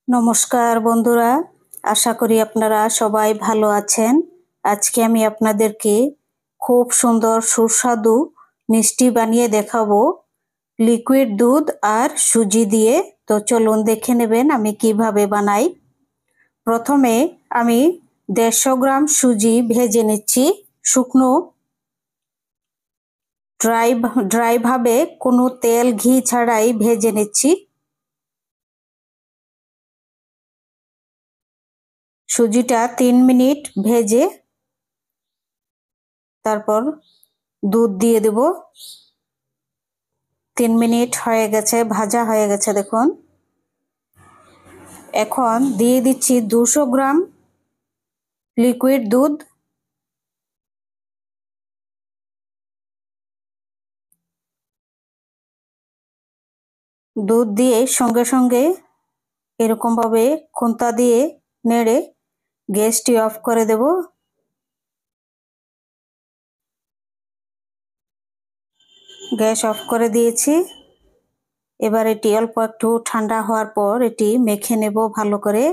নমস্কার বন্ধুরা, আশা করি আপনারা সবাই ভালো আছেন। আজকে আমি আপনাদেরকে খুব সুন্দর সুস্বাদু মিষ্টি বানিয়ে দেখাবো লিকুইড দুধ আর সুজি দিয়ে। তো চলুন দেখে নেবেন আমি কিভাবে বানাই। প্রথমে আমি 150 গ্রাম সুজি ভেজে নিচ্ছি শুকনো ড্রাই ভাবে, কোনো তেল ঘি ছাড়াই ভেজে নিচ্ছি। সুজিটা 3 মিনিট ভেজে তারপর দুধ দিয়ে দেব। 3 মিনিট হয়ে গেছে, ভাজা হয়ে গেছে দেখুন। এখন দিয়ে দিচ্ছি 200 গ্রাম লিকুইড দুধ। দুধ দিয়ে সঙ্গে সঙ্গে এরকম ভাবে খুন্তা দিয়ে নেড়ে গ্যাসটি অফ করে দেব। গ্যাস অফ করে দিয়েছি। এবার এটি অল্প একটু ঠান্ডা হওয়ার পর এটি মেখে নেব ভালো করে।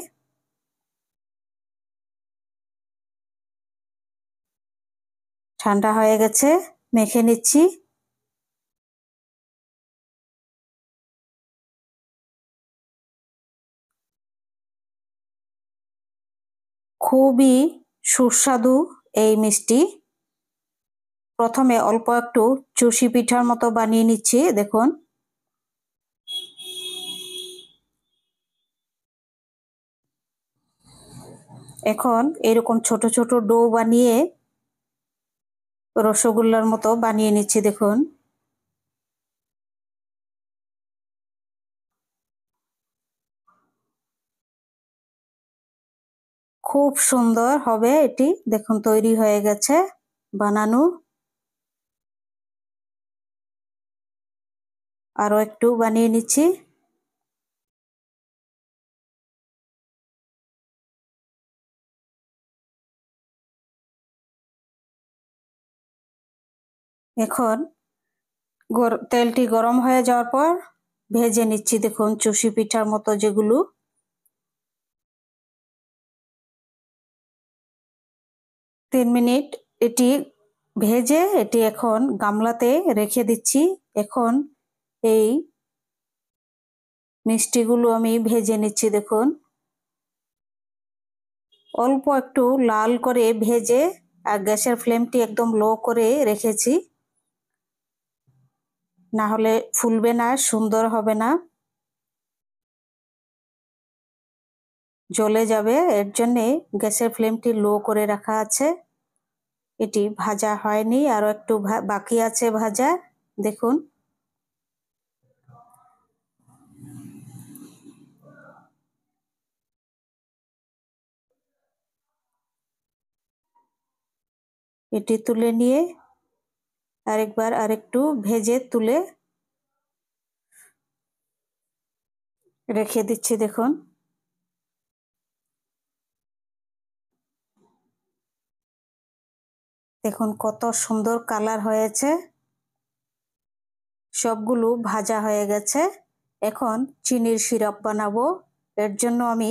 ঠান্ডা হয়ে গেছে, মেখে নিচ্ছি। খুবই সুস্বাদু এই মিষ্টি। প্রথমে অল্প একটু চুষি পিঠার মতো বানিয়ে নিচ্ছি দেখুন। এখন এরকম ছোট ছোট ডো বানিয়ে রসগোল্লার মতো বানিয়ে নিচ্ছি দেখুন। খুব সুন্দর হবে এটি দেখুন, তৈরি হয়ে গেছে বানানো। আরো একটু বানিয়ে নিচ্ছি। এখন তেলটি গরম হয়ে যাওয়ার পর ভেজে নিচ্ছি দেখুন চুষি পিঠার মতো যেগুলো। 3 মিনিট এটি ভেজে এটি এখন গামলাতে রেখে দিচ্ছি। এখন এই মিষ্টিগুলো আমি ভেজে নিচ্ছি দেখুন। অল্প একটু লাল করে ভেজে আর গ্যাসের ফ্লেমটি একদম লো করে রেখেছি, না হলে ফুলবে না, সুন্দর হবে না, জ্বলে যাবে। এর জন্যে গ্যাসের ফ্লেমটি লো করে রাখা আছে। এটি ভাজা হয়নি, আরো একটু বাকি আছে ভাজা দেখুন। এটি তুলে নিয়ে আরেকবার আরেকটু ভেজে তুলে রেখে দিচ্ছি দেখুন। দেখুন কত সুন্দর কালার হয়েছে, সবগুলো ভাজা হয়ে গেছে। এখন চিনির সিরাপ বানাবো। এর জন্য আমি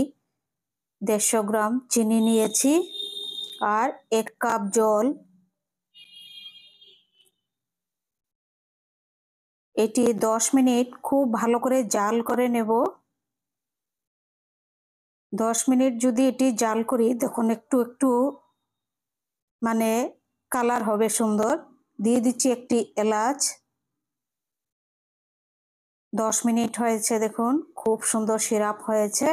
150 গ্রাম চিনি নিয়েছি আর 1 কাপ জল। এটি 10 মিনিট খুব ভালো করে জাল করে নেব। 10 মিনিট যদি এটি জাল করি দেখুন একটু একটু মানে কালার হবে সুন্দর। দিয়ে দিচ্ছি একটি এলাচ। 10 মিনিট হয়েছে দেখুন, খুব সুন্দর সিরাপ হয়েছে।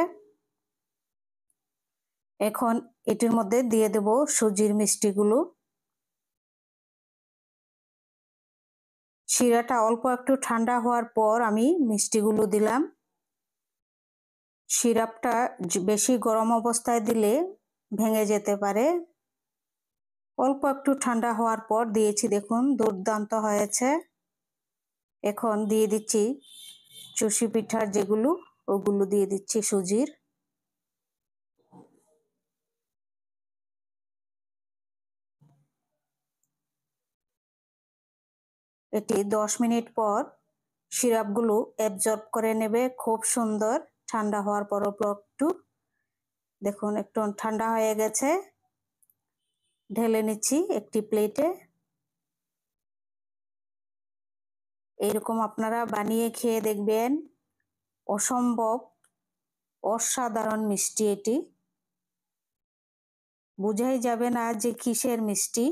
এখন এটির মধ্যে দিয়ে দেব সুজির মিষ্টিগুলো। শিরাটা অল্প একটু ঠান্ডা হওয়ার পর আমি মিষ্টিগুলো দিলাম। সিরাপটা বেশি গরম অবস্থায় দিলে ভেঙে যেতে পারে। অল্প একটু ঠান্ডা হওয়ার পর দিয়েছি দেখুন, দুর্দান্ত হয়েছে। এখন দিয়ে দিচ্ছি চুষি পিঠার যেগুলো, ওগুলো দিয়ে দিচ্ছি সুজির। এটি 10 মিনিট পর সিরাপগুলো অ্যাবজর্ব করে নেবে খুব সুন্দর। ঠান্ডা হওয়ার পর একটু দেখুন একটু ঠান্ডা হয়ে গেছে। ঢেলে নিচ্ছি একটি প্লেটে। এইরকম আপনারা বানিয়ে খেয়ে দেখবেন, অসম্ভব অসাধারণ মিষ্টি এটি। বোঝাই যাবে না যে কিসের মিষ্টি।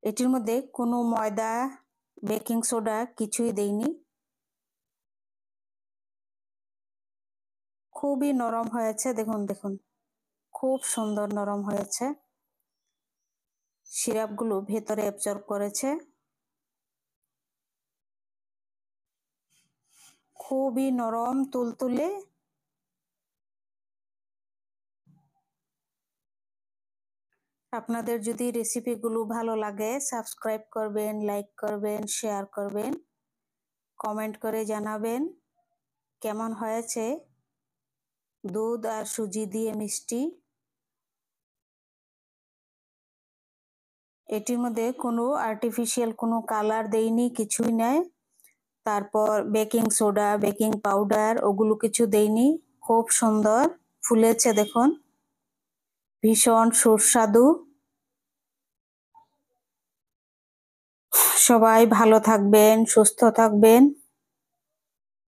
এটির মধ্যে কোনো ময়দা, বেকিং সোডা কিছুই দেইনি। খুবই নরম হয়েছে, দেখুন দেখুন খুব সুন্দর নরম হয়েছে। সিরাপগুলো ভেতরে অ্যাবজর্ব করেছে। খুবই নরম তুলতুলে। আপনাদের যদি রেসিপিগুলো ভালো লাগে সাবস্ক্রাইব করবেন, লাইক করবেন, শেয়ার করবেন, কমেন্ট করে জানাবেন কেমন হয়েছে দুধ আর সুজি দিয়ে মিষ্টি। এটির মধ্যে কোনো আর্টিফিশিয়াল কোনো কালার দেইনি, কিছুই নাই। তারপর বেকিং সোডা, বেকিং পাউডার ওগুলো কিছু দেইনি। খুব সুন্দর ফুলেছে দেখুন, ভীষণ সুস্বাদু। সবাই ভালো থাকবেন, সুস্থ থাকবেন।